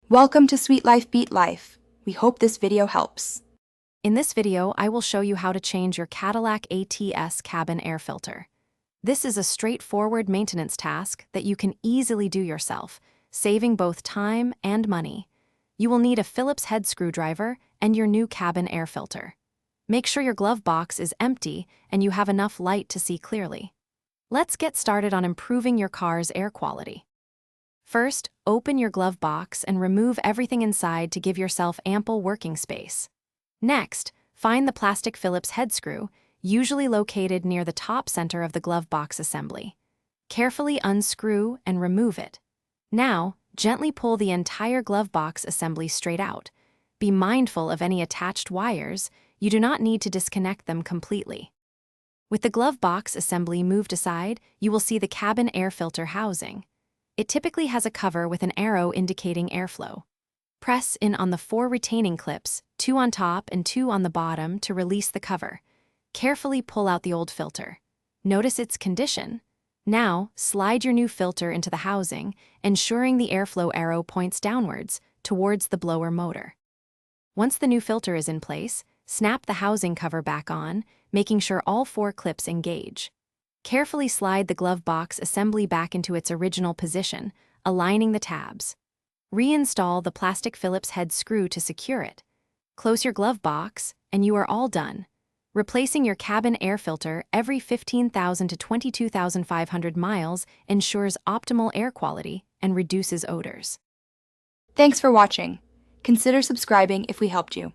Welcome to Sweet Life Beat Life. We hope this video helps. In this video, I will show you how to change your Cadillac ATS cabin air filter. This is a straightforward maintenance task that you can easily do yourself, saving both time and money. You will need a Phillips head screwdriver and your new cabin air filter. Make sure your glove box is empty and you have enough light to see clearly. Let's get started on improving your car's air quality. First, open your glove box and remove everything inside to give yourself ample working space. Next, find the plastic Phillips head screw, usually located near the top center of the glove box assembly. Carefully unscrew and remove it. Now, gently pull the entire glove box assembly straight out. Be mindful of any attached wires. You do not need to disconnect them completely. With the glove box assembly moved aside, you will see the cabin air filter housing. It typically has a cover with an arrow indicating airflow. Press in on the 4 retaining clips, 2 on top and 2 on the bottom, to release the cover. Carefully pull out the old filter. Notice its condition. Now, slide your new filter into the housing, ensuring the airflow arrow points downwards, towards the blower motor. Once the new filter is in place, snap the housing cover back on, making sure all 4 clips engage. Carefully slide the glove box assembly back into its original position, aligning the tabs. Reinstall the plastic Phillips head screw to secure it. Close your glove box, and you are all done. Replacing your cabin air filter every 15,000 to 22,500 miles ensures optimal air quality and reduces odors. Thanks for watching. Consider subscribing if we helped you.